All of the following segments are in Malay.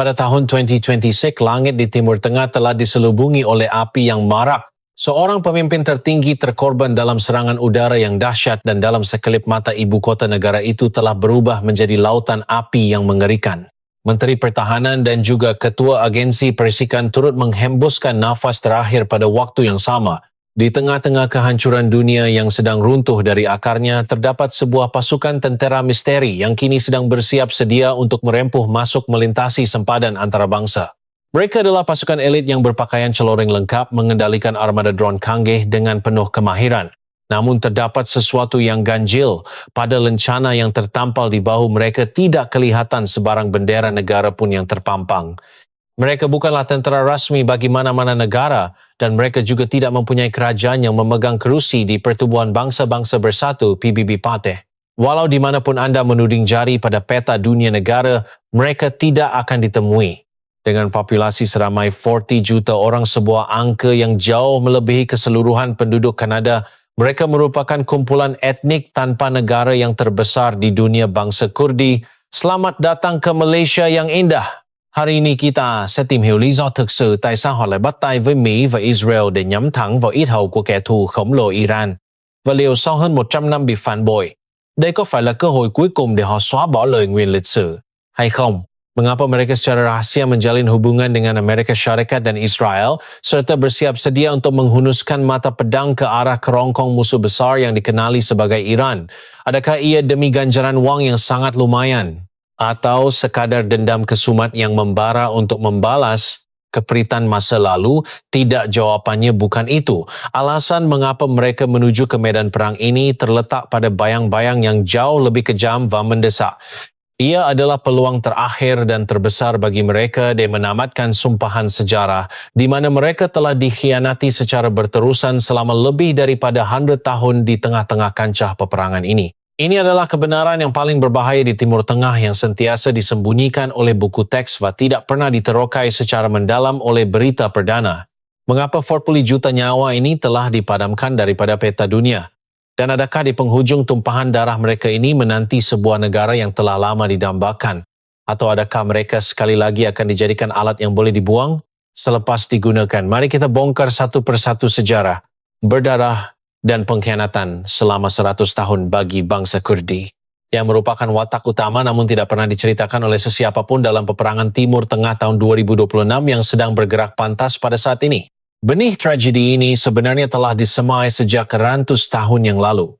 Pada tahun 2026, langit di Timur Tengah telah diselubungi oleh api yang marak. Seorang pemimpin tertinggi terkorban dalam serangan udara yang dahsyat dan dalam sekelip mata ibu kota negara itu telah berubah menjadi lautan api yang mengerikan. Menteri Pertahanan dan juga Ketua Agensi Persikan turut menghembuskan nafas terakhir pada waktu yang sama. Di tengah-tengah kehancuran dunia yang sedang runtuh dari akarnya, terdapat sebuah pasukan tentera misteri yang kini sedang bersiap sedia untuk merempuh masuk melintasi sempadan antarabangsa. Mereka adalah pasukan elit yang berpakaian celoreng lengkap mengendalikan armada drone canggih dengan penuh kemahiran. Namun terdapat sesuatu yang ganjil pada lencana yang tertampal di bahu mereka, tidak kelihatan sebarang bendera negara pun yang terpampang. Mereka bukanlah tentera rasmi bagi mana-mana negara dan mereka juga tidak mempunyai kerajaan yang memegang kerusi di Pertubuhan Bangsa-Bangsa Bersatu PBB Pateh. Walau di manapun anda menuding jari pada peta dunia negara, mereka tidak akan ditemui. Dengan populasi seramai 40 juta orang, sebuah angka yang jauh melebihi keseluruhan penduduk Kanada, mereka merupakan kumpulan etnik tanpa negara yang terbesar di dunia bangsa Kurdi. Selamat datang ke Malaysia yang indah. Hari ini kita sẽ tìm hiểu lý do thực sự tại sao họ lại bắt tay với Mỹ và Israel để nhắm thẳng vào yết hầu của kẻ thù khổng lồ Iran. Và liệu sau hơn 100 năm bị phản bội, đây có phải là cơ hội cuối cùng để họ xóa bỏ lời nguyền lịch sử hay không? Mengapa mereka secara rahasia menjalin hubungan dengan Amerika Syarikat dan Israel serta bersiap sedia untuk menghunuskan mata pedang ke arah kerongkong musuh besar yang dikenali sebagai Iran? Adakah ia demi ganjaran wang yang sangat lumayan? Atau sekadar dendam kesumat yang membara untuk membalas keperitan masa lalu? Tidak, jawapannya bukan itu. Alasan mengapa mereka menuju ke medan perang ini terletak pada bayang-bayang yang jauh lebih kejam dan mendesak. Ia adalah peluang terakhir dan terbesar bagi mereka để menamatkan sumpahan sejarah di mana mereka telah dikhianati secara berterusan selama lebih daripada 100 tahun di tengah-tengah kancah peperangan ini. Ini adalah kebenaran yang paling berbahaya di Timur Tengah yang sentiasa disembunyikan oleh buku teks dan tidak pernah diterokai secara mendalam oleh berita perdana. Mengapa 40 juta nyawa ini telah dipadamkan daripada peta dunia? Dan adakah di penghujung tumpahan darah mereka ini menanti sebuah negara yang telah lama didambakan? Atau adakah mereka sekali lagi akan dijadikan alat yang boleh dibuang selepas digunakan? Mari kita bongkar satu persatu sejarah berdarah dan pengkhianatan selama 100 tahun bagi bangsa Kurdi, yang merupakan watak utama namun tidak pernah diceritakan oleh sesiapapun dalam peperangan Timur Tengah tahun 2026 yang sedang bergerak pantas pada saat ini. Benih tragedi ini sebenarnya telah disemai sejak ratus tahun yang lalu.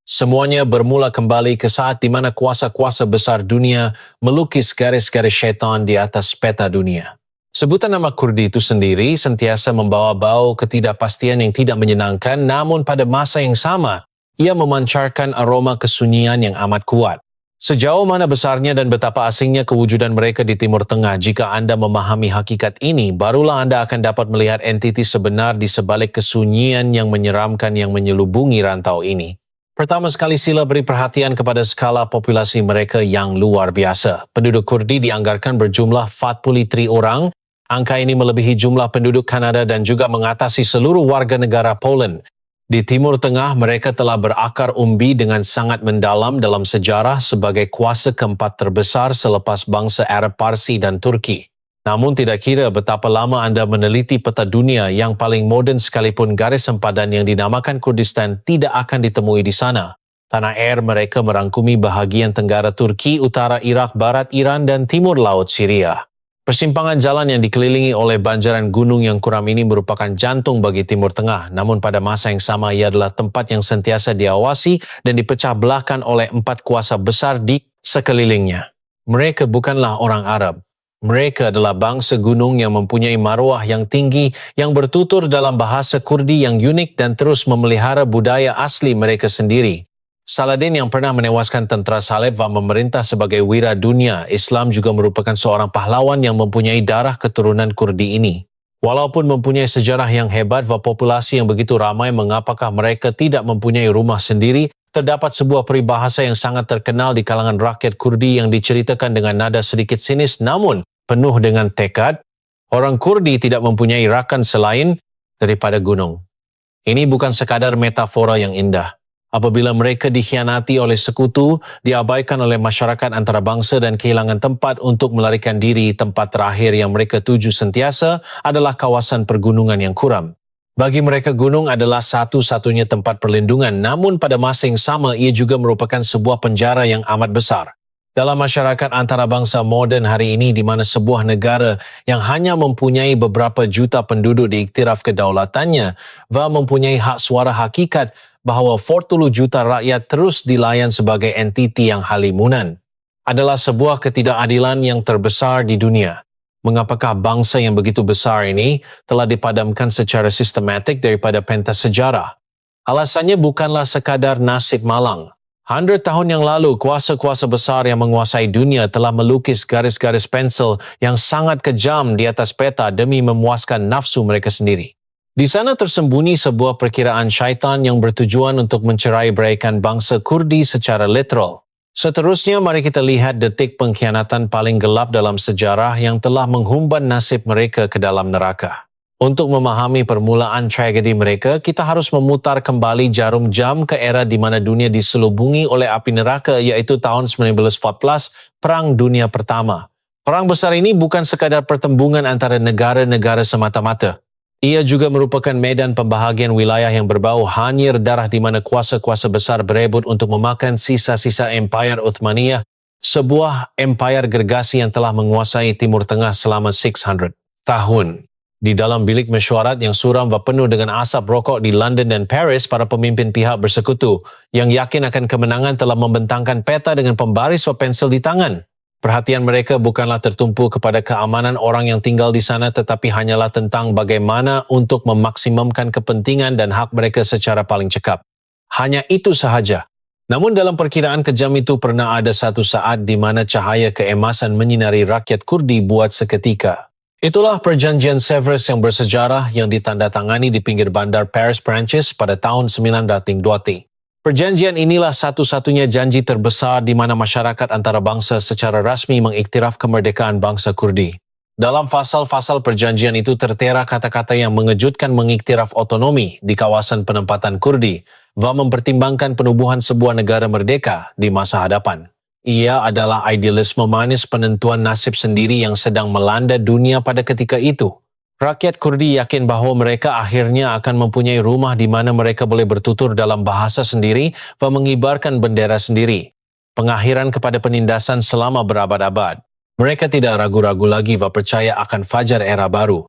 Semuanya bermula kembali ke saat di mana kuasa-kuasa besar dunia melukis garis-garis syaitan di atas peta dunia. Sebutan nama Kurdi itu sendiri sentiasa membawa bau ketidakpastian yang tidak menyenangkan, namun pada masa yang sama, ia memancarkan aroma kesunyian yang amat kuat. Sejauh mana besarnya dan betapa asingnya kewujudan mereka di Timur Tengah, jika anda memahami hakikat ini, barulah anda akan dapat melihat entitas sebenar di sebalik kesunyian yang menyeramkan yang menyelubungi rantau ini. Pertama sekali, sila beri perhatian kepada skala populasi mereka yang luar biasa. Penduduk Kurdi dianggarkan berjumlah 43 orang. Angka ini melebihi jumlah penduduk Kanada dan juga mengatasi seluruh warga negara Poland. Di Timur Tengah, mereka telah berakar umbi dengan sangat mendalam dalam sejarah sebagai kuasa keempat terbesar selepas bangsa Arab Parsi dan Turki. Namun tidak kira betapa lama anda meneliti peta dunia yang paling moden sekalipun, garis sempadan yang dinamakan Kurdistan tidak akan ditemui di sana. Tanah air mereka merangkumi bahagian tenggara Turki, utara Irak, barat Iran dan timur laut Syria. Persimpangan jalan yang dikelilingi oleh banjaran gunung yang kuram ini merupakan jantung bagi Timur Tengah, namun pada masa yang sama ia adalah tempat yang sentiasa diawasi dan dipecah belahkan oleh 4 kuasa besar di sekelilingnya. Mereka bukanlah orang Arab. Mereka adalah bangsa gunung yang mempunyai maruah yang tinggi, yang bertutur dalam bahasa Kurdi yang unik dan terus memelihara budaya asli mereka sendiri. Saladin yang pernah menewaskan tentera salib dan memerintah sebagai wira dunia Islam juga merupakan seorang pahlawan yang mempunyai darah keturunan Kurdi ini. Walaupun mempunyai sejarah yang hebat dan populasi yang begitu ramai, mengapakah mereka tidak mempunyai rumah sendiri? Terdapat sebuah peribahasa yang sangat terkenal di kalangan rakyat Kurdi yang diceritakan dengan nada sedikit sinis namun penuh dengan tekad. Orang Kurdi tidak mempunyai rakan selain daripada gunung. Ini bukan sekadar metafora yang indah. Apabila mereka dikhianati oleh sekutu, diabaikan oleh masyarakat antarabangsa dan kehilangan tempat untuk melarikan diri, tempat terakhir yang mereka tuju sentiasa adalah kawasan pergunungan yang kuram. Bagi mereka gunung adalah satu-satunya tempat perlindungan, namun pada masa yang sama ia juga merupakan sebuah penjara yang amat besar. Dalam masyarakat antarabangsa moden hari ini di mana sebuah negara yang hanya mempunyai beberapa juta penduduk diiktiraf kedaulatannya dan mempunyai hak suara hakikat bahawa 40 juta rakyat terus dilayan sebagai entiti yang halimunan adalah sebuah ketidakadilan yang terbesar di dunia. Mengapakah bangsa yang begitu besar ini telah dipadamkan secara sistematik daripada pentas sejarah? Alasannya bukanlah sekadar nasib malang. 100 tahun yang lalu, kuasa-kuasa besar yang menguasai dunia telah melukis garis-garis pensel yang sangat kejam di atas peta demi memuaskan nafsu mereka sendiri. Di sana tersembunyi sebuah perkiraan syaitan yang bertujuan untuk mencerai-beraikan bangsa Kurdi secara literal. Seterusnya, mari kita lihat detik pengkhianatan paling gelap dalam sejarah yang telah menghumban nasib mereka ke dalam neraka. Untuk memahami permulaan tragedi mereka, kita harus memutar kembali jarum jam ke era di mana dunia diselubungi oleh api neraka, iaitu tahun 1914, Perang Dunia Pertama. Perang besar ini bukan sekadar pertembungan antara negara-negara semata-mata. Ia juga merupakan medan pembahagian wilayah yang berbau hanyir darah di mana kuasa-kuasa besar berebut untuk memakan sisa-sisa Empire Uthmaniyah, sebuah empire gergasi yang telah menguasai Timur Tengah selama 600 tahun. Di dalam bilik mesyuarat yang suram dan penuh dengan asap rokok di London dan Paris, para pemimpin pihak bersekutu yang yakin akan kemenangan telah membentangkan peta dengan pembaris dan pensel di tangan. Perhatian mereka bukanlah tertumpu kepada keamanan orang yang tinggal di sana, tetapi hanyalah tentang bagaimana untuk memaksimumkan kepentingan dan hak mereka secara paling cekap. Hanya itu sahaja. Namun dalam perkiraan kejam itu pernah ada satu saat di mana cahaya keemasan menyinari rakyat Kurdi buat seketika. Itulah perjanjian Sèvres yang bersejarah yang ditandatangani di pinggir bandar Paris, Perancis pada tahun 1920. Perjanjian inilah satu-satunya janji terbesar di mana masyarakat antarabangsa secara rasmi mengiktiraf kemerdekaan bangsa Kurdi. Dalam fasal-fasal perjanjian itu tertera kata-kata yang mengejutkan mengiktiraf otonomi di kawasan penempatan Kurdi dan mempertimbangkan penubuhan sebuah negara merdeka di masa hadapan. Ia adalah idealisme manis penentuan nasib sendiri yang sedang melanda dunia pada ketika itu. Rakyat Kurdi yakin bahawa mereka akhirnya akan mempunyai rumah di mana mereka boleh bertutur dalam bahasa sendiri dan mengibarkan bendera sendiri. Pengakhiran kepada penindasan selama berabad-abad. Mereka tidak ragu-ragu lagi dan percaya akan fajar era baru.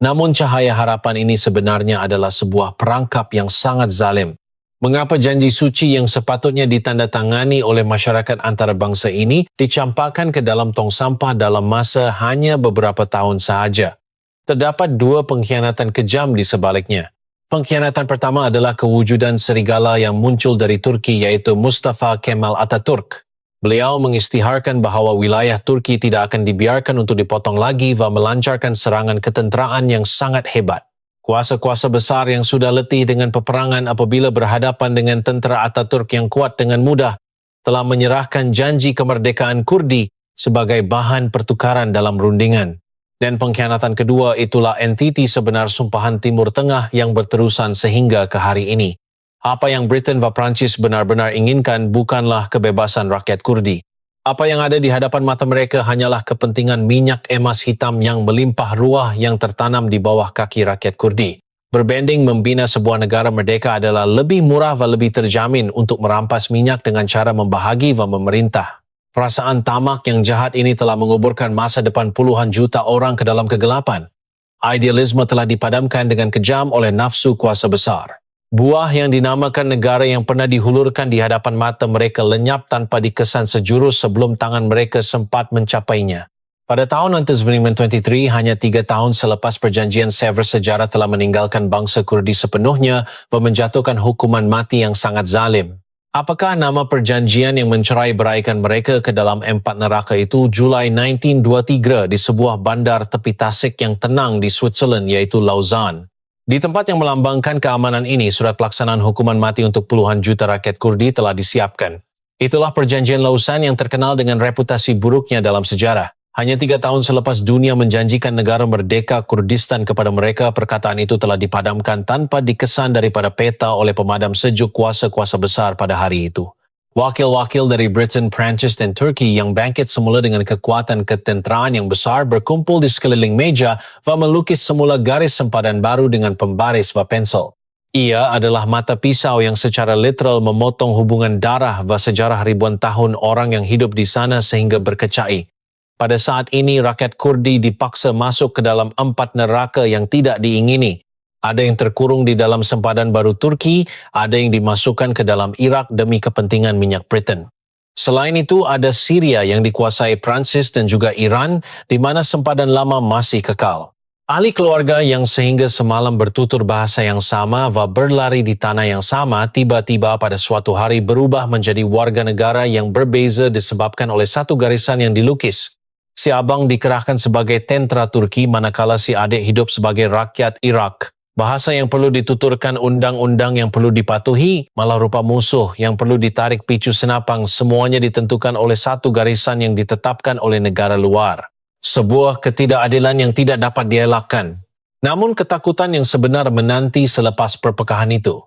Namun cahaya harapan ini sebenarnya adalah sebuah perangkap yang sangat zalim. Mengapa janji suci yang sepatutnya ditandatangani oleh masyarakat antarabangsa ini dicampakkan ke dalam tong sampah dalam masa hanya beberapa tahun sahaja? Terdapat dua pengkhianatan kejam di sebaliknya. Pengkhianatan pertama adalah kewujudan serigala yang muncul dari Turki, yaitu Mustafa Kemal Atatürk. Beliau mengisytiharkan bahawa wilayah Turki tidak akan dibiarkan untuk dipotong lagi dan melancarkan serangan ketenteraan yang sangat hebat. Kuasa-kuasa besar yang sudah letih dengan peperangan apabila berhadapan dengan tentera Atatürk yang kuat dengan mudah telah menyerahkan janji kemerdekaan Kurdi sebagai bahan pertukaran dalam rundingan. Dan pengkhianatan kedua itulah entiti sebenar sumpahan Timur Tengah yang berterusan sehingga ke hari ini. Apa yang Britain dan Perancis benar-benar inginkan bukanlah kebebasan rakyat Kurdi. Apa yang ada di hadapan mata mereka hanyalah kepentingan minyak emas hitam yang melimpah ruah yang tertanam di bawah kaki rakyat Kurdi. Berbanding membina sebuah negara merdeka adalah lebih murah dan lebih terjamin untuk merampas minyak dengan cara membahagi dan memerintah. Perasaan tamak yang jahat ini telah menguburkan masa depan puluhan juta orang ke dalam kegelapan. Idealisme telah dipadamkan dengan kejam oleh nafsu kuasa besar. Buah yang dinamakan negara yang pernah dihulurkan di hadapan mata mereka lenyap tanpa dikesan sejurus sebelum tangan mereka sempat mencapainya. Pada tahun 1923, hanya 3 tahun selepas perjanjian Sèvres, sejarah telah meninggalkan bangsa Kurdi sepenuhnya dan menjatuhkan hukuman mati yang sangat zalim. Apakah nama perjanjian yang mencerai-beraikan mereka ke dalam 4 neraka itu? Julai 1923 di sebuah bandar tepi tasik yang tenang di Switzerland, yaitu Lausanne. Di tempat yang melambangkan keamanan ini, surat pelaksanaan hukuman mati untuk puluhan juta rakyat Kurdi telah disiapkan. Itulah perjanjian Lausanne yang terkenal dengan reputasi buruknya dalam sejarah. Hanya 3 tahun selepas dunia menjanjikan negara merdeka Kurdistan kepada mereka, perkataan itu telah dipadamkan tanpa dikesan daripada peta oleh pemadam sejuk kuasa-kuasa besar pada hari itu. Wakil-wakil dari Britain, Perancis dan Turki yang bangkit semula dengan kekuatan ketenteraan yang besar berkumpul di sekeliling meja dan melukis semula garis sempadan baru dengan pembaris dan pensel. Ia adalah mata pisau yang secara literal memotong hubungan darah dan sejarah ribuan tahun orang yang hidup di sana sehingga berkecai. Pada saat ini, rakyat Kurdi dipaksa masuk ke dalam 4 neraka yang tidak diingini. Ada yang terkurung di dalam sempadan baru Turki, ada yang dimasukkan ke dalam Irak demi kepentingan minyak Britain. Selain itu, ada Syria yang dikuasai Prancis dan juga Iran, di mana sempadan lama masih kekal. Ahli keluarga yang sehingga semalam bertutur bahasa yang sama dan berlari di tanah yang sama, tiba-tiba pada suatu hari berubah menjadi warga negara yang berbeza disebabkan oleh satu garisan yang dilukis. Si abang dikerahkan sebagai tentera Turki manakala si adik hidup sebagai rakyat Irak. Bahasa yang perlu dituturkan, undang-undang yang perlu dipatuhi, malah rupa musuh yang perlu ditarik picu senapang, semuanya ditentukan oleh satu garisan yang ditetapkan oleh negara luar. Sebuah ketidakadilan yang tidak dapat dielakkan. Namun ketakutan yang sebenar menanti selepas perpekahan itu.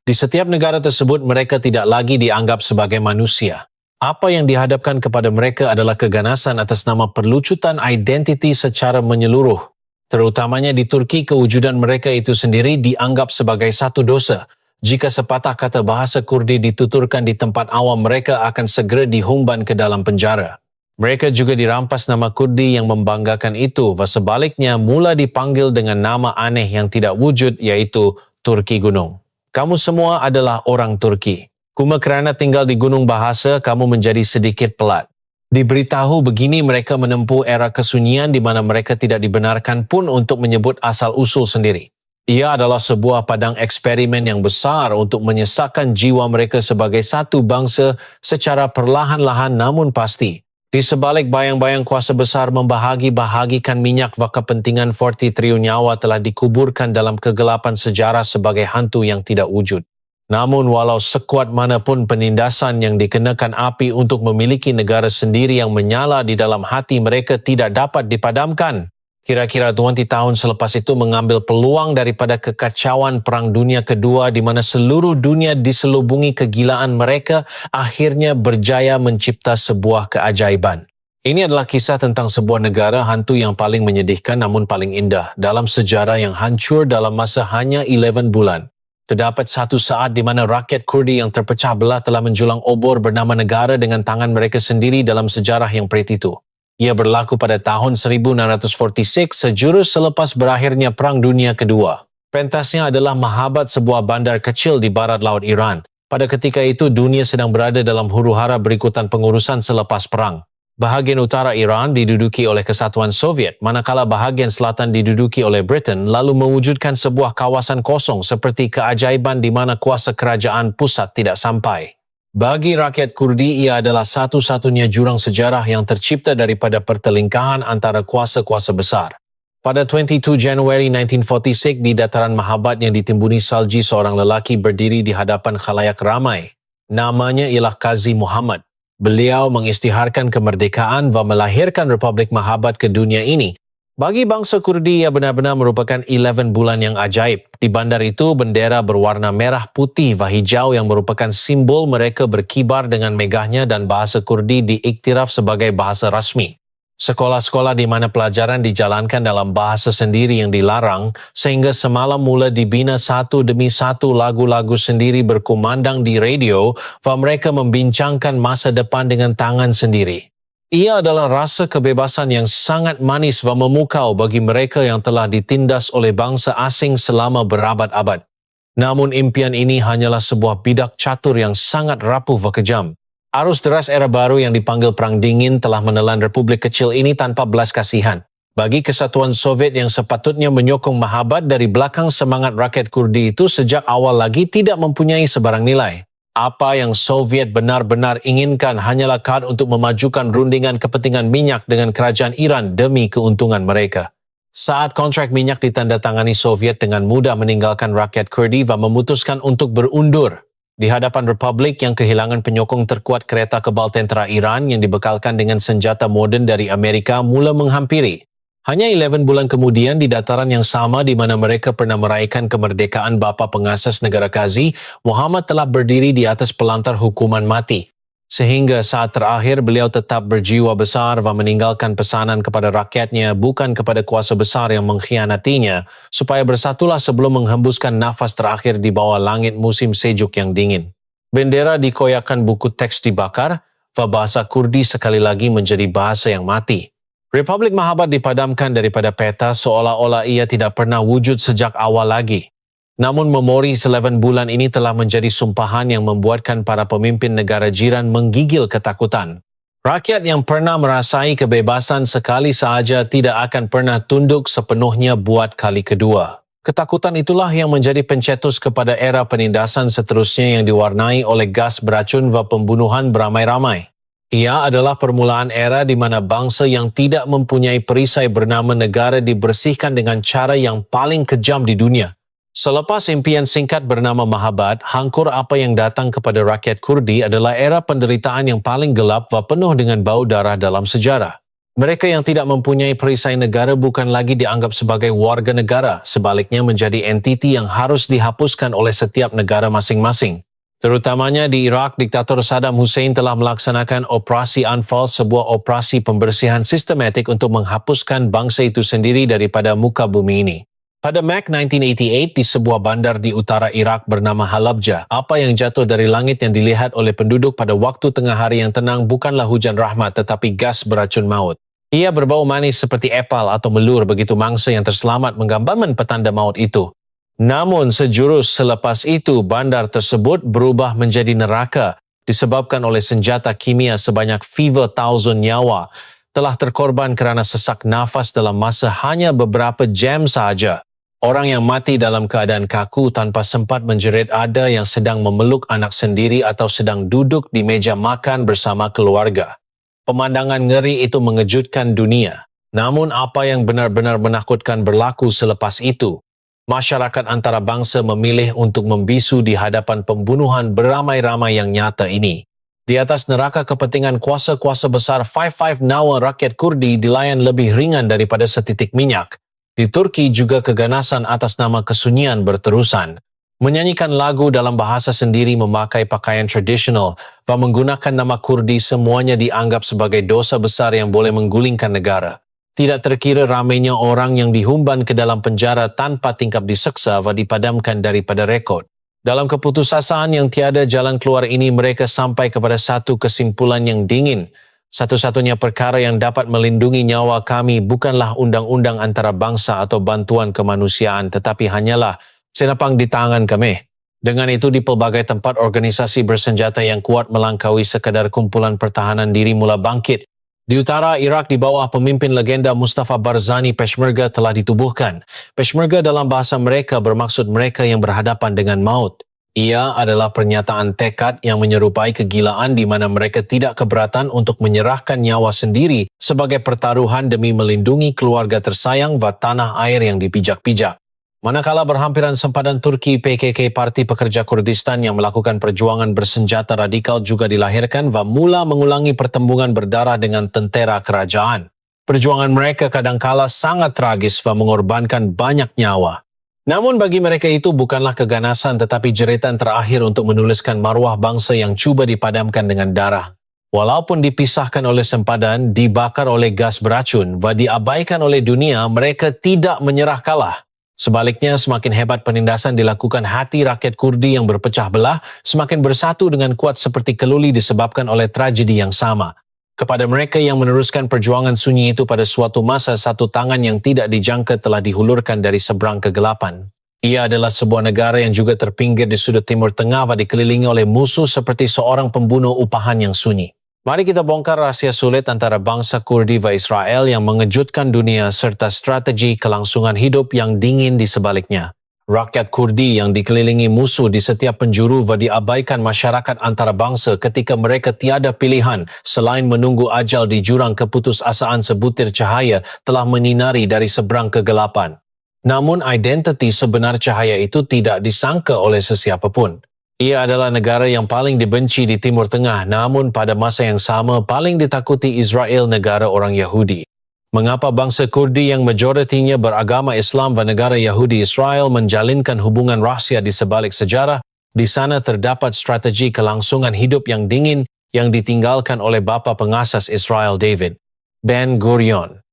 Di setiap negara tersebut mereka tidak lagi dianggap sebagai manusia. Apa yang dihadapkan kepada mereka adalah keganasan atas nama perlucutan identiti secara menyeluruh. Terutamanya di Turki, kewujudan mereka itu sendiri dianggap sebagai satu dosa. Jika sepatah kata bahasa Kurdi dituturkan di tempat awam, mereka akan segera dihumban ke dalam penjara. Mereka juga dirampas nama Kurdi yang membanggakan itu, dan sebaliknya mula dipanggil dengan nama aneh yang tidak wujud, yaitu Turki Gunung. Kamu semua adalah orang Turki. Cuma kerana tinggal di gunung bahasa, kamu menjadi sedikit pelat. Diberitahu begini, mereka menempuh era kesunyian di mana mereka tidak dibenarkan pun untuk menyebut asal-usul sendiri. Ia adalah sebuah padang eksperimen yang besar untuk menyesakkan jiwa mereka sebagai satu bangsa secara perlahan-lahan namun pasti. Di sebalik bayang-bayang kuasa besar membahagi-bahagikan minyak dan kepentingan 40 triliun nyawa telah dikuburkan dalam kegelapan sejarah sebagai hantu yang tidak wujud. Namun walau sekuat manapun penindasan yang dikenakan api untuk memiliki negara sendiri yang menyala di dalam hati mereka tidak dapat dipadamkan. Kira-kira 20 tahun selepas itu mengambil peluang daripada kekacauan Perang Dunia Kedua di mana seluruh dunia diselubungi kegilaan mereka, akhirnya berjaya mencipta sebuah keajaiban. Ini adalah kisah tentang sebuah negara hantu yang paling menyedihkan namun paling indah dalam sejarah yang hancur dalam masa hanya 11 bulan. Terdapat satu saat di mana rakyat Kurdi yang terpecah belah telah menjulang obor bernama negara dengan tangan mereka sendiri dalam sejarah yang perit itu. Ia berlaku pada tahun 1946, sejurus selepas berakhirnya Perang Dunia Kedua. Pentasnya adalah Mahabat, sebuah bandar kecil di barat laut Iran. Pada ketika itu dunia sedang berada dalam huru-hara berikutan pengurusan selepas perang. Bahagian utara Iran diduduki oleh Kesatuan Soviet, manakala bahagian selatan diduduki oleh Britain, lalu mewujudkan sebuah kawasan kosong seperti keajaiban di mana kuasa kerajaan pusat tidak sampai. Bagi rakyat Kurdi, ia adalah satu-satunya jurang sejarah yang tercipta daripada pertelingkahan antara kuasa-kuasa besar. Pada 22 Januari 1946, di dataran Mahabat yang ditimbuni salji, seorang lelaki berdiri di hadapan khalayak ramai. Namanya ialah Qazi Muhammad. Beliau mengisytiharkan kemerdekaan dan melahirkan Republik Mahabat ke dunia ini. Bagi bangsa Kurdi, ia benar-benar merupakan 11 bulan yang ajaib. Di bandar itu, bendera berwarna merah, putih dan hijau yang merupakan simbol mereka berkibar dengan megahnya dan bahasa Kurdi diiktiraf sebagai bahasa rasmi. Sekolah-sekolah di mana pelajaran dijalankan dalam bahasa sendiri yang dilarang, sehingga semalam mula dibina satu demi satu lagu-lagu sendiri berkumandang di radio dan mereka membincangkan masa depan dengan tangan sendiri. Ia adalah rasa kebebasan yang sangat manis dan memukau bagi mereka yang telah ditindas oleh bangsa asing selama berabad-abad. Namun impian ini hanyalah sebuah bidak catur yang sangat rapuh dan kejam. Arus deras era baru yang dipanggil Perang Dingin telah menelan republik kecil ini tanpa belas kasihan. Bagi Kesatuan Soviet yang sepatutnya menyokong Mahabat dari belakang, semangat rakyat Kurdi itu sejak awal lagi tidak mempunyai sebarang nilai. Apa yang Soviet benar-benar inginkan hanyalah kad untuk memajukan rundingan kepentingan minyak dengan kerajaan Iran demi keuntungan mereka. Saat kontrak minyak ditandatangani, Soviet dengan mudah meninggalkan rakyat Kurdi dan memutuskan untuk berundur. Di hadapan Republik yang kehilangan penyokong terkuat, kereta kebal tentera Iran yang dibekalkan dengan senjata moden dari Amerika mula menghampiri. Hanya 11 bulan kemudian di dataran yang sama di mana mereka pernah meraihkan kemerdekaan bapa pengasas negara Ghazi, Muhammad telah berdiri di atas pelantar hukuman mati. Sehingga saat terakhir beliau tetap berjiwa besar dan meninggalkan pesanan kepada rakyatnya, bukan kepada kuasa besar yang mengkhianatinya, supaya bersatulah sebelum menghembuskan nafas terakhir di bawah langit musim sejuk yang dingin. Bendera dikoyakkan, buku teks dibakar, dan bahasa Kurdi sekali lagi menjadi bahasa yang mati. Republik Mahabat dipadamkan daripada peta seolah-olah ia tidak pernah wujud sejak awal lagi. Namun memori 11 bulan ini telah menjadi sumpahan yang membuatkan para pemimpin negara jiran menggigil ketakutan. Rakyat yang pernah merasai kebebasan sekali sahaja tidak akan pernah tunduk sepenuhnya buat kali kedua. Ketakutan itulah yang menjadi pencetus kepada era penindasan seterusnya yang diwarnai oleh gas beracun dan pembunuhan beramai-ramai. Ia adalah permulaan era di mana bangsa yang tidak mempunyai perisai bernama negara dibersihkan dengan cara yang paling kejam di dunia. Selepas impian singkat bernama Mahabat, hangkur apa yang datang kepada rakyat Kurdi adalah era penderitaan yang paling gelap dan penuh dengan bau darah dalam sejarah. Mereka yang tidak mempunyai perisai negara bukan lagi dianggap sebagai warga negara, sebaliknya menjadi entiti yang harus dihapuskan oleh setiap negara masing-masing. Terutamanya di Iraq, diktator Saddam Hussein telah melaksanakan Operasi Anfal, sebuah operasi pembersihan sistematik untuk menghapuskan bangsa itu sendiri daripada muka bumi ini. Pada Mac 1988 di sebuah bandar di utara Iraq bernama Halabja, apa yang jatuh dari langit yang dilihat oleh penduduk pada waktu tengah hari yang tenang bukanlah hujan rahmat tetapi gas beracun maut. Ia berbau manis seperti epal atau melur, begitu mangsa yang terselamat menggambarkan petanda maut itu. Namun sejurus selepas itu bandar tersebut berubah menjadi neraka disebabkan oleh senjata kimia. Sebanyak 5,000 nyawa telah terkorban kerana sesak nafas dalam masa hanya beberapa jam sahaja. Orang yang mati dalam keadaan kaku tanpa sempat menjerit, ada yang sedang memeluk anak sendiri atau sedang duduk di meja makan bersama keluarga. Pemandangan ngeri itu mengejutkan dunia. Namun apa yang benar-benar menakutkan berlaku selepas itu. Masyarakat antarabangsa memilih untuk membisu di hadapan pembunuhan beramai-ramai yang nyata ini. Di atas neraka kepentingan kuasa-kuasa besar, 5-5 nyawa rakyat Kurdi dilayan lebih ringan daripada setitik minyak. Di Turki juga keganasan atas nama kesunyian berterusan. Menyanyikan lagu dalam bahasa sendiri, memakai pakaian tradisional, dan menggunakan nama Kurdi semuanya dianggap sebagai dosa besar yang boleh menggulingkan negara. Tidak terkira ramainya orang yang dihumban ke dalam penjara tanpa tingkap diseksa dan dipadamkan daripada rekod. Dalam keputusasaan yang tiada jalan keluar ini, mereka sampai kepada satu kesimpulan yang dingin. Satu-satunya perkara yang dapat melindungi nyawa kami bukanlah undang-undang antarabangsa atau bantuan kemanusiaan, tetapi hanyalah senapang di tangan kami. Dengan itu di pelbagai tempat organisasi bersenjata yang kuat melangkaui sekadar kumpulan pertahanan diri mula bangkit. Di utara Iraq di bawah pemimpin legenda Mustafa Barzani, Peshmerga telah ditubuhkan. Peshmerga dalam bahasa mereka bermaksud mereka yang berhadapan dengan maut. Ia adalah pernyataan tekad yang menyerupai kegilaan di mana mereka tidak keberatan untuk menyerahkan nyawa sendiri sebagai pertaruhan demi melindungi keluarga tersayang dan tanah air yang dipijak-pijak. Manakala berhampiran sempadan Turki, PKK, Parti Pekerja Kurdistan yang melakukan perjuangan bersenjata radikal juga dilahirkan dan mula mengulangi pertembungan berdarah dengan tentera kerajaan. Perjuangan mereka kadangkala sangat tragis dan mengorbankan banyak nyawa. Namun bagi mereka itu bukanlah keganasan tetapi jeritan terakhir untuk menuliskan maruah bangsa yang cuba dipadamkan dengan darah. Walaupun dipisahkan oleh sempadan, dibakar oleh gas beracun dan diabaikan oleh dunia, mereka tidak menyerah kalah. Sebaliknya, semakin hebat penindasan dilakukan, hati rakyat Kurdi yang berpecah belah semakin bersatu dengan kuat seperti keluli disebabkan oleh tragedi yang sama. Kepada mereka yang meneruskan perjuangan sunyi itu pada suatu masa, satu tangan yang tidak dijangka telah dihulurkan dari seberang kegelapan. Ia adalah sebuah negara yang juga terpinggir di sudut Timur Tengah dan dikelilingi oleh musuh seperti seorang pembunuh upahan yang sunyi. Mari kita bongkar rahasia sulit antara bangsa Kurdi dan Israel yang mengejutkan dunia serta strategi kelangsungan hidup yang dingin di sebaliknya. Rakyat Kurdi yang dikelilingi musuh di setiap penjuru dan diabaikan masyarakat antarabangsa ketika mereka tiada pilihan selain menunggu ajal di jurang keputusasaan sebutir cahaya telah menyinari dari seberang kegelapan. Namun identiti sebenar cahaya itu tidak disangka oleh sesiapa pun. Ia adalah negara yang paling dibenci di Timur Tengah, namun pada masa yang sama paling ditakuti Israel, negara orang Yahudi. Mengapa bangsa Kurdi yang majoritinya beragama Islam dan negara Yahudi Israel menjalinkan hubungan rahsia di sebalik sejarah? Di sana terdapat strategi kelangsungan hidup yang dingin yang ditinggalkan oleh bapa pengasas Israel David Ben-Gurion.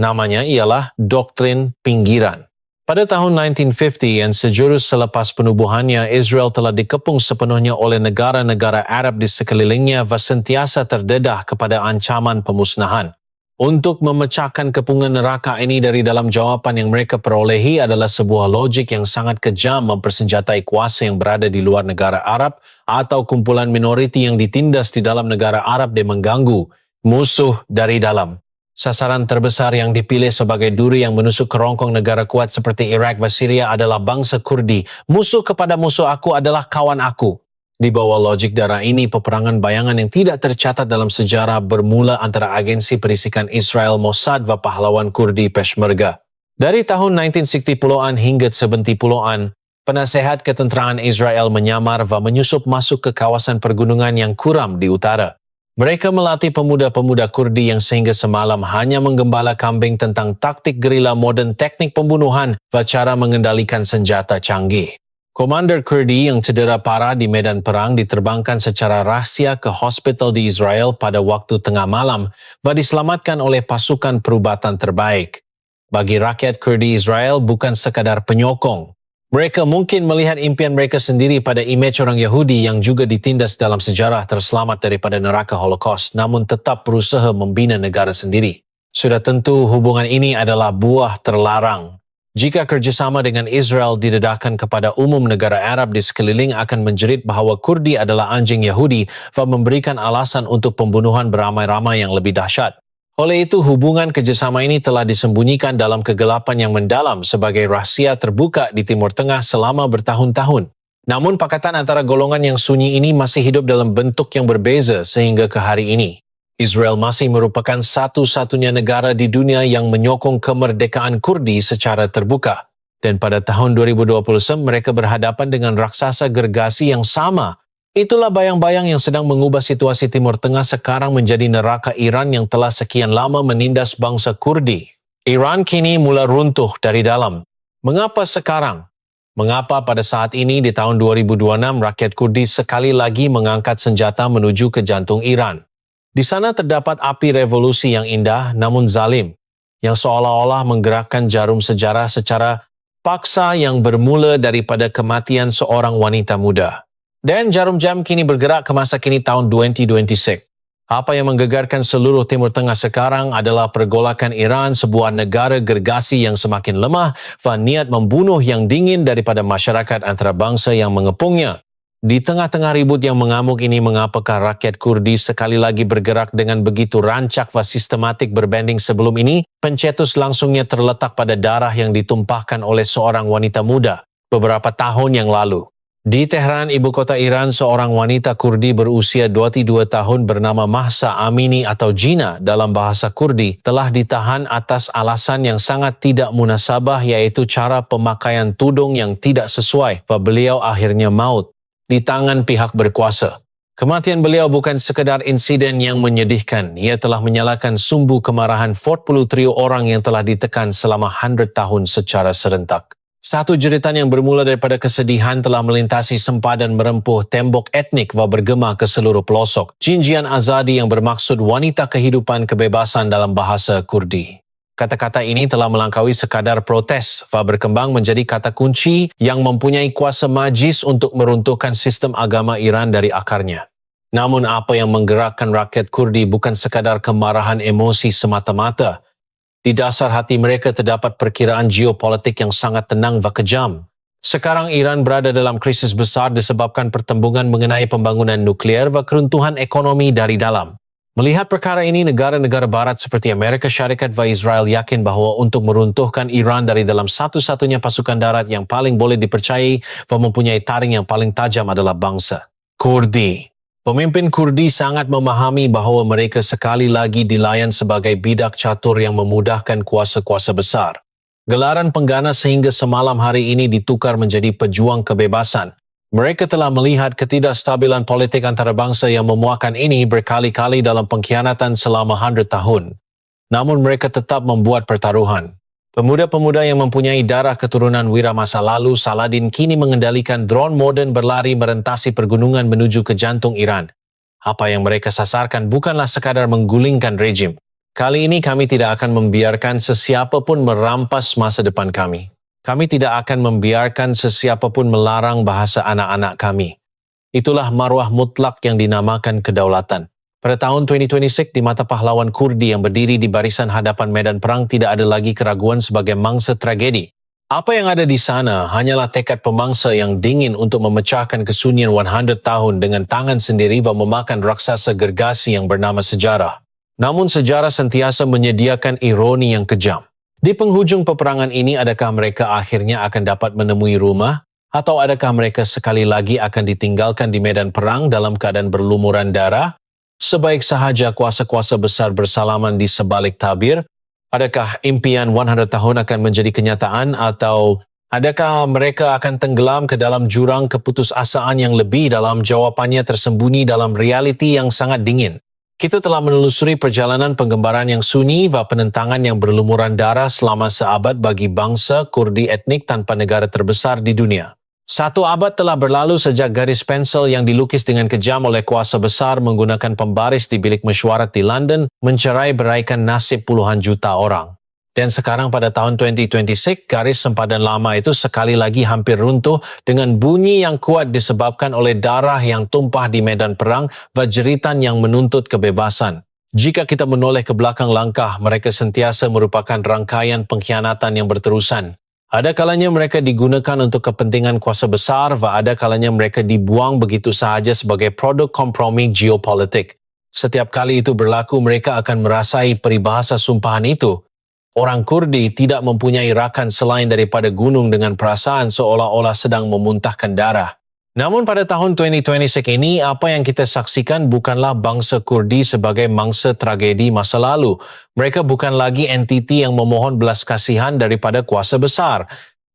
Namanya ialah doktrin pinggiran. Pada tahun 1950 dan sejurus selepas penubuhannya, Israel telah dikepung sepenuhnya oleh negara-negara Arab di sekelilingnya dan sentiasa terdedah kepada ancaman pemusnahan. Untuk memecahkan kepungan neraka ini dari dalam jawapan yang mereka perolehi adalah sebuah logik yang sangat kejam mempersenjatai kuasa yang berada di luar negara Arab atau kumpulan minoriti yang ditindas di dalam negara Arab dan mengganggu musuh dari dalam. Sasaran terbesar yang dipilih sebagai duri yang menusuk kerongkong negara kuat seperti Iraq dan Syria adalah bangsa Kurdi. Musuh kepada musuh aku adalah kawan aku. Di bawah logik darah ini, peperangan bayangan yang tidak tercatat dalam sejarah bermula antara agensi perisikan Israel Mossad dan pahlawan Kurdi Peshmerga. Dari tahun 1960-an hingga 70-an, penasehat ketenteraan Israel menyamar dan menyusup masuk ke kawasan pergunungan yang kuram di utara. Mereka melatih pemuda-pemuda Kurdi yang sehingga semalam hanya menggembala kambing tentang taktik gerila modern, teknik pembunuhan dan cara mengendalikan senjata canggih. Komander Kurdi yang cedera parah di medan perang diterbangkan secara rahsia ke hospital di Israel pada waktu tengah malam dan diselamatkan oleh pasukan perubatan terbaik. Bagi rakyat Kurdi Israel bukan sekadar penyokong. Mereka mungkin melihat impian mereka sendiri pada imej orang Yahudi yang juga ditindas dalam sejarah terselamat daripada neraka Holocaust, namun tetap berusaha membina negara sendiri. Sudah tentu hubungan ini adalah buah terlarang. Jika kerjasama dengan Israel didedahkan kepada umum negara Arab di sekeliling akan menjerit bahawa Kurdi adalah anjing Yahudi dan memberikan alasan untuk pembunuhan beramai-ramai yang lebih dahsyat. Oleh itu, hubungan kerjasama ini telah disembunyikan dalam kegelapan yang mendalam sebagai rahsia terbuka di Timur Tengah selama bertahun-tahun. Namun pakatan antara golongan yang sunyi ini masih hidup dalam bentuk yang berbeza sehingga ke hari ini. Israel masih merupakan satu-satunya negara di dunia yang menyokong kemerdekaan Kurdi secara terbuka. Dan pada tahun 2020 mereka berhadapan dengan raksasa gergasi yang sama. Itulah bayang-bayang yang sedang mengubah situasi Timur Tengah sekarang menjadi neraka Iran yang telah sekian lama menindas bangsa Kurdi. Iran kini mula runtuh dari dalam. Mengapa sekarang? Mengapa pada saat ini di tahun 2026 rakyat Kurdi sekali lagi mengangkat senjata menuju ke jantung Iran? Di sana terdapat api revolusi yang indah namun zalim, yang seolah-olah menggerakkan jarum sejarah secara paksa yang bermula daripada kematian seorang wanita muda. Dan jarum jam kini bergerak ke masa kini tahun 2026. Apa yang menggegarkan seluruh Timur Tengah sekarang adalah pergolakan Iran, sebuah negara gergasi yang semakin lemah dan niat membunuh yang dingin daripada masyarakat antarabangsa yang mengepungnya. Di tengah-tengah ribut yang mengamuk ini, mengapakah rakyat Kurdi sekali lagi bergerak dengan begitu rancak dan sistematik berbanding sebelum ini? Pencetus langsungnya terletak pada darah yang ditumpahkan oleh seorang wanita muda beberapa tahun yang lalu. Di Tehran, ibu kota Iran, seorang wanita Kurdi berusia 22 tahun bernama Mahsa Amini atau Jina dalam bahasa Kurdi telah ditahan atas alasan yang sangat tidak munasabah, yaitu cara pemakaian tudung yang tidak sesuai, dan beliau akhirnya maut di tangan pihak berkuasa. Kematian beliau bukan sekadar insiden yang menyedihkan. Ia telah menyalakan sumbu kemarahan 40 trio orang yang telah ditekan selama 100 tahun secara serentak. Satu jeritan yang bermula daripada kesedihan telah melintasi sempadan merempuh tembok etnik dan bergema ke seluruh pelosok. Jinjian Azadi yang bermaksud wanita kehidupan kebebasan dalam bahasa Kurdi. Kata-kata ini telah melangkaui sekadar protes dan berkembang menjadi kata kunci yang mempunyai kuasa magis untuk meruntuhkan sistem agama Iran dari akarnya. Namun apa yang menggerakkan rakyat Kurdi bukan sekadar kemarahan emosi semata-mata. Di dasar hati mereka terdapat perkiraan geopolitik yang sangat tenang dan kejam. Sekarang Iran berada dalam krisis besar disebabkan pertembungan mengenai pembangunan nuklear dan keruntuhan ekonomi dari dalam. Melihat perkara ini, negara-negara barat seperti Amerika Syarikat dan Israel yakin bahawa untuk meruntuhkan Iran dari dalam satu-satunya pasukan darat yang paling boleh dipercayai dan mempunyai taring yang paling tajam adalah bangsa Kurdi. Pemimpin Kurdi sangat memahami bahawa mereka sekali lagi dilayan sebagai bidak catur yang memudahkan kuasa-kuasa besar. Gelaran penggana sehingga semalam hari ini ditukar menjadi pejuang kebebasan. Mereka telah melihat ketidakstabilan politik antarabangsa yang memuakkan ini berkali-kali dalam pengkhianatan selama 100 tahun. Namun mereka tetap membuat pertaruhan. Pemuda-pemuda yang mempunyai darah keturunan Wira masa lalu, Saladin kini mengendalikan drone moden berlari merentasi pergunungan menuju ke jantung Iran. Apa yang mereka sasarkan bukanlah sekadar menggulingkan rejim. Kali ini kami tidak akan membiarkan sesiapa pun merampas masa depan kami. Kami tidak akan membiarkan sesiapa pun melarang bahasa anak-anak kami. Itulah maruah mutlak yang dinamakan kedaulatan. Pada tahun 2026, di mata pahlawan Kurdi yang berdiri di barisan hadapan medan perang tidak ada lagi keraguan sebagai mangsa tragedi. Apa yang ada di sana hanyalah tekad pemangsa yang dingin untuk memecahkan kesunyian 100 tahun dengan tangan sendiri dan memakan raksasa gergasi yang bernama sejarah. Namun sejarah sentiasa menyediakan ironi yang kejam. Di penghujung peperangan ini, adakah mereka akhirnya akan dapat menemui rumah? Atau adakah mereka sekali lagi akan ditinggalkan di medan perang dalam keadaan berlumuran darah? Sebaik sahaja kuasa-kuasa besar bersalaman di sebalik tabir, adakah impian 100 tahun akan menjadi kenyataan atau adakah mereka akan tenggelam ke dalam jurang keputusasaan yang lebih dalam? Jawapannya tersembunyi dalam realiti yang sangat dingin. Kita telah menelusuri perjalanan penggembaran yang sunyi dan penentangan yang berlumuran darah selama seabad bagi bangsa Kurdi etnik tanpa negara terbesar di dunia. 1 abad telah berlalu sejak garis pensel yang dilukis dengan kejam oleh kuasa besar menggunakan pembaris di bilik mesyuarat di London mencerai-beraikan nasib puluhan juta orang. Dan sekarang pada tahun 2026, garis sempadan lama itu sekali lagi hampir runtuh dengan bunyi yang kuat disebabkan oleh darah yang tumpah di medan perang dan jeritan yang menuntut kebebasan. Jika kita menoleh ke belakang langkah, mereka sentiasa merupakan rangkaian pengkhianatan yang berterusan. Ada kalanya mereka digunakan untuk kepentingan kuasa besar dan ada kalanya mereka dibuang begitu sahaja sebagai produk kompromi geopolitik. Setiap kali itu berlaku, mereka akan merasai peribahasa sumpahan itu. Orang Kurdi tidak mempunyai rakan selain daripada gunung dengan perasaan seolah-olah sedang memuntahkan darah. Namun pada tahun 2026 ini, apa yang kita saksikan bukanlah bangsa Kurdi sebagai mangsa tragedi masa lalu. Mereka bukan lagi entiti yang memohon belas kasihan daripada kuasa besar.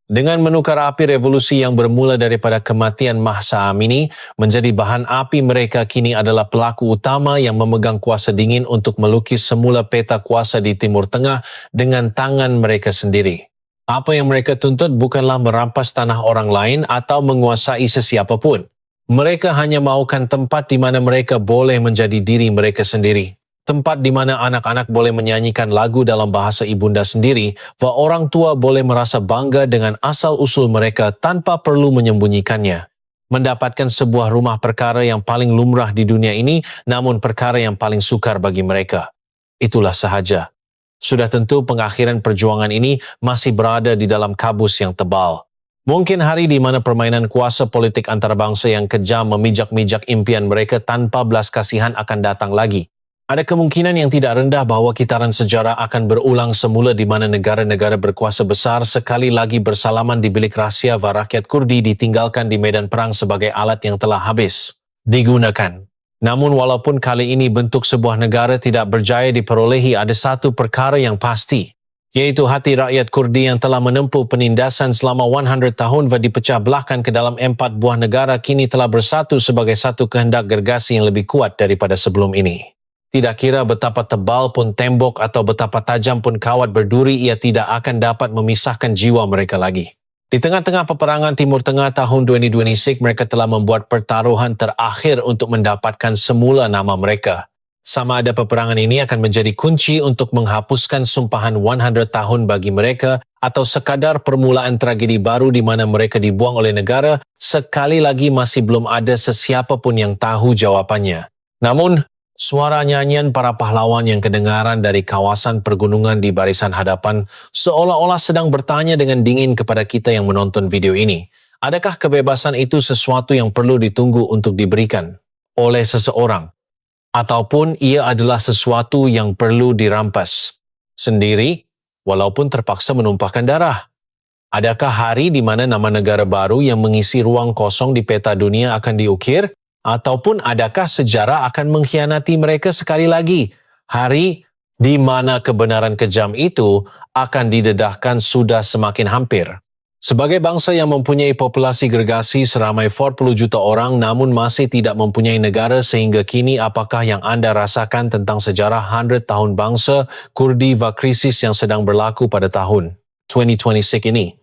Dengan menukar api revolusi yang bermula daripada kematian Mahsa Amini menjadi bahan api, mereka kini adalah pelaku utama yang memegang kuasa dingin untuk melukis semula peta kuasa di Timur Tengah dengan tangan mereka sendiri. Apa yang mereka tuntut bukanlah merampas tanah orang lain atau menguasai sesiapa pun. Mereka hanya mahukan tempat di mana mereka boleh menjadi diri mereka sendiri. Tempat di mana anak-anak boleh menyanyikan lagu dalam bahasa ibunda sendiri dan orang tua boleh merasa bangga dengan asal-usul mereka tanpa perlu menyembunyikannya. Mendapatkan sebuah rumah perkara yang paling lumrah di dunia ini, namun perkara yang paling sukar bagi mereka. Itulah sahaja. Sudah tentu pengakhiran perjuangan ini masih berada di dalam kabus yang tebal. Mungkin hari di mana permainan kuasa politik antarabangsa yang kejam memijak-mijak impian mereka tanpa belas kasihan akan datang lagi. Ada kemungkinan yang tidak rendah bahawa kitaran sejarah akan berulang semula di mana negara-negara berkuasa besar sekali lagi bersalaman di bilik rahsia dan rakyat Kurdi ditinggalkan di medan perang sebagai alat yang telah habis digunakan. Namun walaupun kali ini bentuk sebuah negara tidak berjaya diperolehi, ada satu perkara yang pasti, yaitu hati rakyat Kurdi yang telah menempuh penindasan selama 100 tahun dan dipecah belahkan ke dalam 4 buah negara kini telah bersatu sebagai satu kehendak gergasi yang lebih kuat daripada sebelum ini. Tidak kira betapa tebal pun tembok atau betapa tajam pun kawat berduri, ia tidak akan dapat memisahkan jiwa mereka lagi. Di tengah-tengah peperangan Timur Tengah tahun 2026, mereka telah membuat pertaruhan terakhir untuk mendapatkan semula nama mereka. Sama ada peperangan ini akan menjadi kunci untuk menghapuskan sumpahan 100 tahun bagi mereka atau sekadar permulaan tragedi baru di mana mereka dibuang oleh negara, sekali lagi masih belum ada sesiapa pun yang tahu jawapannya. Namun, suara nyanyian para pahlawan yang kedengaran dari kawasan pergunungan di barisan hadapan seolah-olah sedang bertanya dengan dingin kepada kita yang menonton video ini. Adakah kebebasan itu sesuatu yang perlu ditunggu untuk diberikan oleh seseorang? Ataupun ia adalah sesuatu yang perlu dirampas sendiri walaupun terpaksa menumpahkan darah? Adakah hari di mana nama negara baru yang mengisi ruang kosong di peta dunia akan diukir? Ataupun adakah sejarah akan mengkhianati mereka sekali lagi? Hari di mana kebenaran kejam itu akan didedahkan sudah semakin hampir. Sebagai bangsa yang mempunyai populasi gergasi seramai 40 juta orang namun masih tidak mempunyai negara sehingga kini, apakah yang anda rasakan tentang sejarah 100 tahun bangsa Kurdi va krisis yang sedang berlaku pada tahun 2026 ini?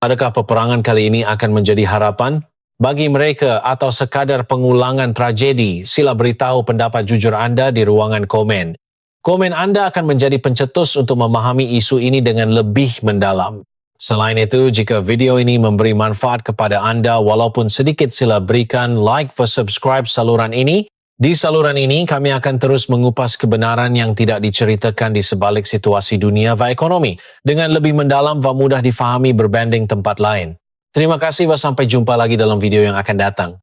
Adakah peperangan kali ini akan menjadi harapan bagi mereka atau sekadar pengulangan tragedi? Sila beritahu pendapat jujur anda di ruangan komen. Komen anda akan menjadi pencetus untuk memahami isu ini dengan lebih mendalam. Selain itu, jika video ini memberi manfaat kepada anda walaupun sedikit, sila berikan like dan subscribe saluran ini. Di saluran ini, kami akan terus mengupas kebenaran yang tidak diceritakan di sebalik situasi dunia dan ekonomi dengan lebih mendalam dan mudah difahami berbanding tempat lain. Terima kasih dan sampai jumpa lagi dalam video yang akan datang.